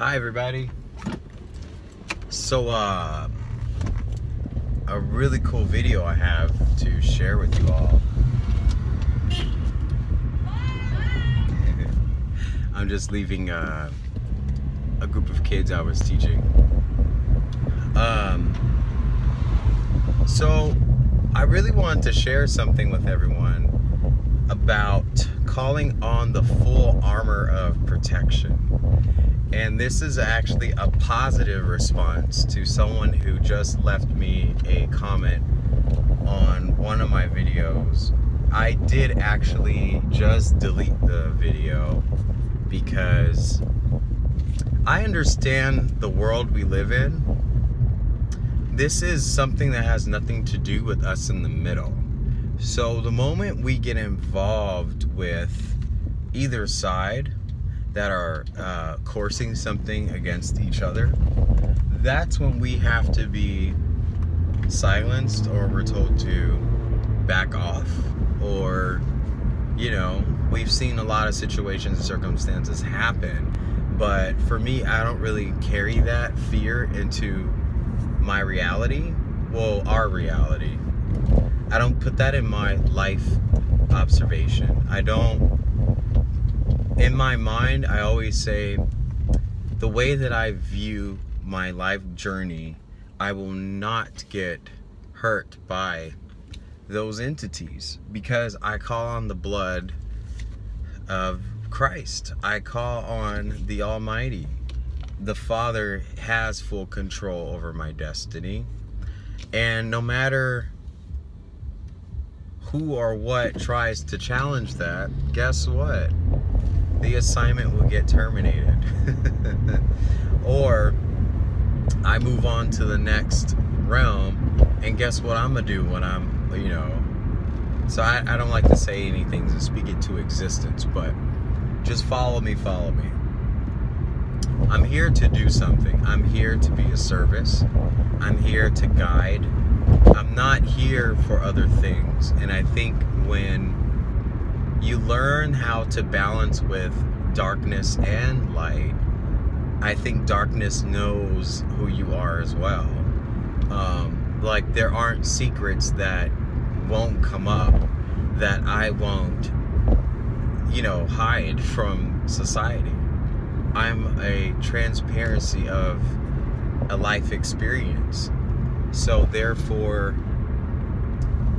Hi everybody. So a really cool video I have to share with you all. I'm just leaving a group of kids I was teaching. So I really want to share something with everyone about calling on the full armor of protection. And this is actually a positive response to someone who just left me a comment on one of my videos. I did actually just delete the video because I understand the world we live in. This is something that has nothing to do with us in the middle. So the moment we get involved with either side that are coursing something against each other, that's when we have to be silenced, or we're told to back off, or, you know, we've seen a lot of situations and circumstances happen. But for me, I don't really carry that fear into my reality, well, our reality. I don't put that in my life observation. I don't. In my mind, I always say, the way that I view my life journey, I will not get hurt by those entities, because I call on the blood of Christ. I call on the Almighty. The Father has full control over my destiny. And no matter who or what tries to challenge that, guess what? The assignment will get terminated. Or I move on to the next realm, and guess what I'm gonna do when I'm, you know. So I don't like to say anything to speak it to existence, but just follow me. I'm here to do something. I'm here to be a service. I'm here to guide. I'm not here for other things. And I think when you learn how to balance with darkness and light, I think darkness knows who you are as well. Like, there aren't secrets that won't come up that I won't, you know, hide from society. I'm a transparency of a life experience. So therefore,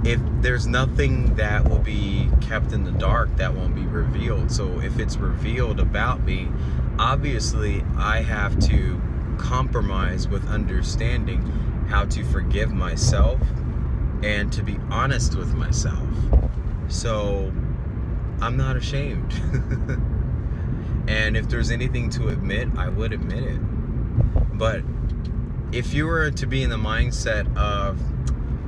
if there's nothing that will be kept in the dark that won't be revealed. So if it's revealed about me, obviously I have to compromise with understanding how to forgive myself and to be honest with myself. So I'm not ashamed. And if there's anything to admit, I would admit it. But if you were to be in the mindset of,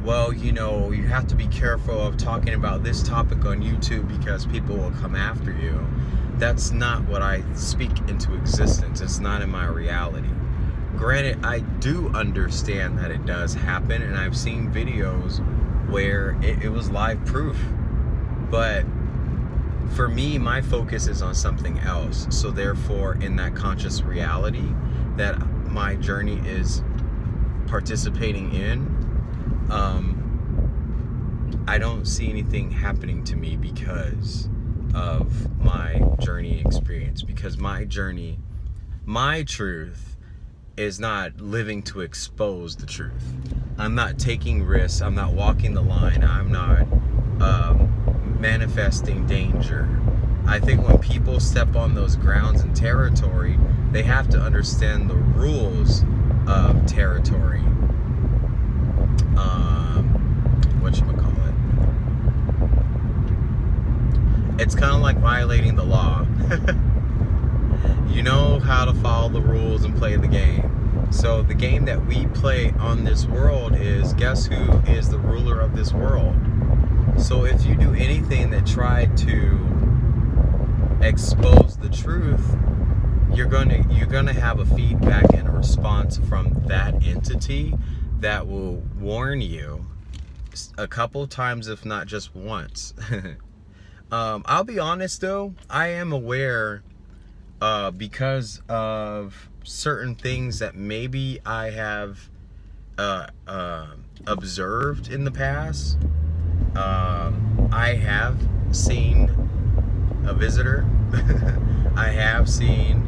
well, you know, you have to be careful of talking about this topic on YouTube because people will come after you, that's not what I speak into existence. It's not in my reality. Granted, I do understand that it does happen, and I've seen videos where it was live proof. But for me, my focus is on something else. So therefore, in that conscious reality that my journey is participating in, I don't see anything happening to me because of my journey experience. Because my journey, my truth, is not living to expose the truth. I'm not taking risks. I'm not walking the line. I'm not manifesting danger. I think when people step on those grounds and territory, they have to understand the rules of territory. Whatchamacallit? It's kind of like violating the law. You know how to follow the rules and play the game. So the game that we play on this world is, guess who is the ruler of this world? So if you do anything that tried to expose the truth, you're gonna have a feedback and a response from that entity that will warn you a couple times, if not just once. I'll be honest though, I am aware because of certain things that maybe I have observed in the past. I have seen a visitor. I have seen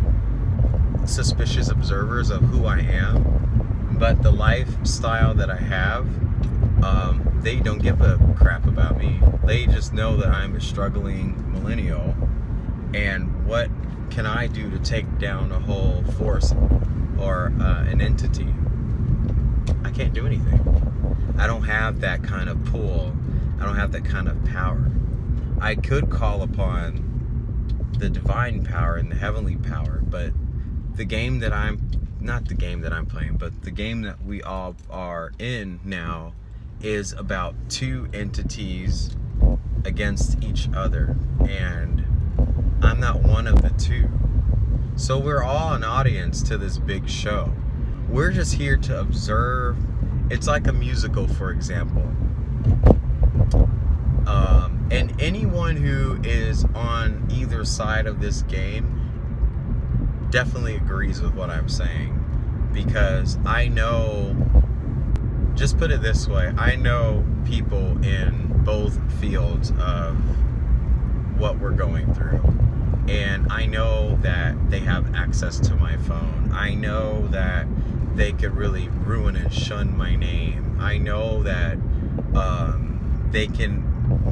suspicious observers of who I am, but the lifestyle that I have, they don't give a crap about me. They just know that I'm a struggling millennial, and what can I do to take down a whole force or an entity? I can't do anything. I don't have that kind of pull. I don't have that kind of power. I could call upon the divine power and the heavenly power, but the game that not the game that I'm playing, but the game that we all are in now is about two entities against each other, and I'm not one of the two. So we're all an audience to this big show. We're just here to observe. It's like a musical, for example. And anyone who is on either side of this game definitely agrees with what I'm saying, because I know, just put it this way, I know people in both fields of what we're going through, and I know that they have access to my phone. I know that they could really ruin and shun my name. I know that they can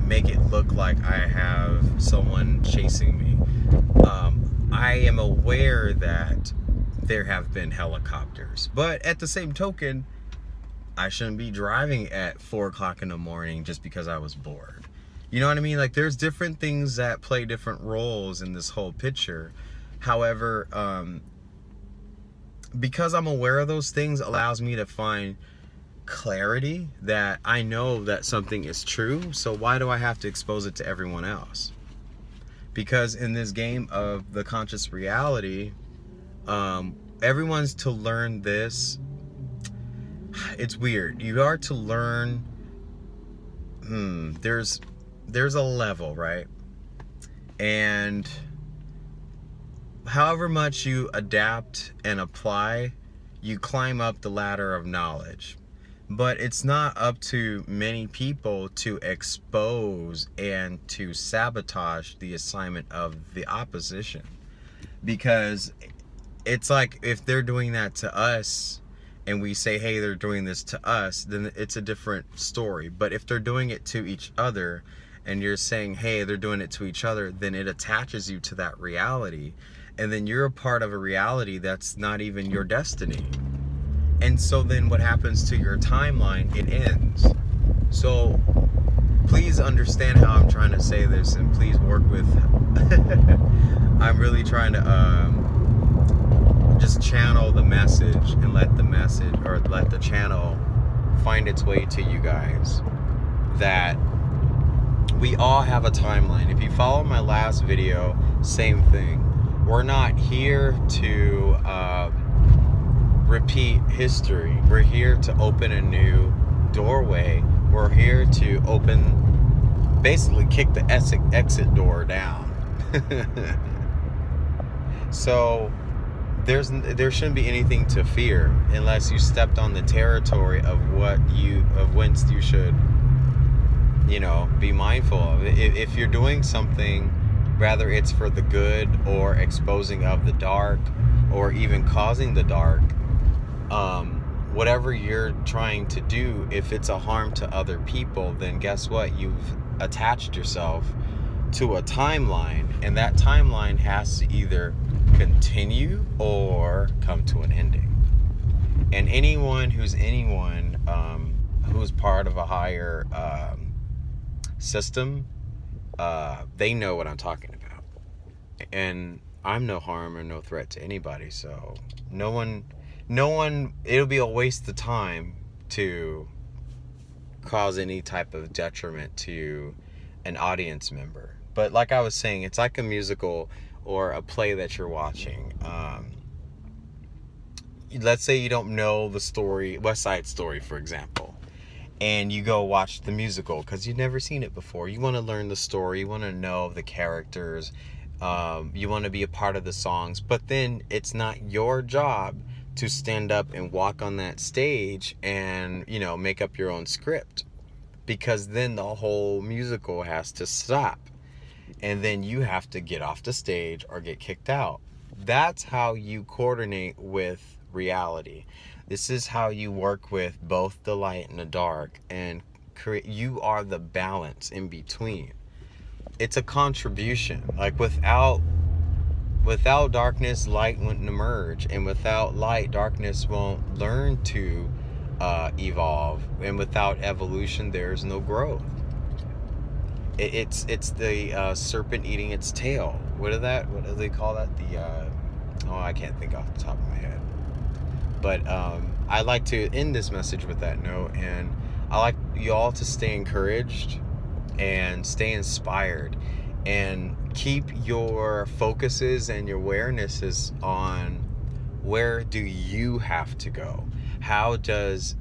make it look like I have someone chasing me. I am aware that there have been helicopters, but at the same token, I shouldn't be driving at 4 o'clock in the morning just because I was bored. You know what I mean? Like, there's different things that play different roles in this whole picture. However, because I'm aware of those things, allows me to find clarity that I know that something is true. So why do I have to expose it to everyone else? Because in this game of the conscious reality, everyone's to learn this. It's weird. You are to learn. There's a level, right? And however much you adapt and apply, you climb up the ladder of knowledge. But it's not up to many people to expose and to sabotage the assignment of the opposition. Because it's like, if they're doing that to us and we say, hey, they're doing this to us, then it's a different story. But if they're doing it to each other and you're saying, hey, they're doing it to each other, then it attaches you to that reality. And then you're a part of a reality that's not even your destiny. And so then what happens to your timeline? It ends. So please understand how I'm trying to say this, and please work with I'm really trying to just channel the message and let the message, or let the channel find its way to you guys, that we all have a timeline. If you follow my last video, same thing. We're not here to repeat history. We're here to open a new doorway. We're here to basically kick the exit door down. So there shouldn't be anything to fear unless you stepped on the territory of whence you should, you know, be mindful of. If you're doing something, whether it's for the good or exposing of the dark or even causing the dark, whatever you're trying to do, if it's a harm to other people, then guess what? You've attached yourself to a timeline, and that timeline has to either continue or come to an ending. And anyone who's part of a higher system, they know what I'm talking about. And I'm no harm or no threat to anybody, so no one, it'll be a waste of time to cause any type of detriment to an audience member. But like I was saying, it's like a musical or a play that you're watching. Let's say you don't know the story, West Side Story, for example, and you go watch the musical because you've never seen it before. You want to learn the story, you want to know the characters, You want to be a part of the songs, but then it's not your job to stand up and walk on that stage and, make up your own script, because then the whole musical has to stop and then you have to get off the stage or get kicked out. That's how you coordinate with reality. This is how you work with both the light and the dark, and you are the balance in between. It's a contribution. Like without darkness, light wouldn't emerge, and without light, darkness won't learn to evolve, and without evolution, there's no growth. It's the serpent eating its tail. What do they call that? I can't think off the top of my head. But I like to end this message with that note, and I like you all to stay encouraged and stay inspired, and keep your focuses and your awarenesses on where do you have to go. How does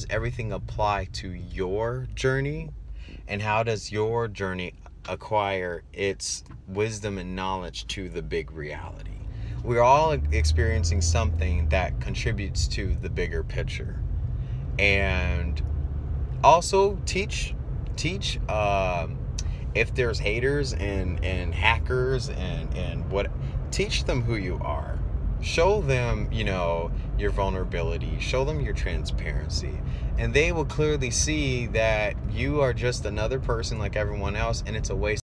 everything apply to your journey, and how does your journey acquire its wisdom and knowledge to the big reality? We're all experiencing something that contributes to the bigger picture. And also teach if there's haters and hackers and what, teach them who you are. Show them, your vulnerability. Show them your transparency. And they will clearly see that you are just another person like everyone else, and it's a waste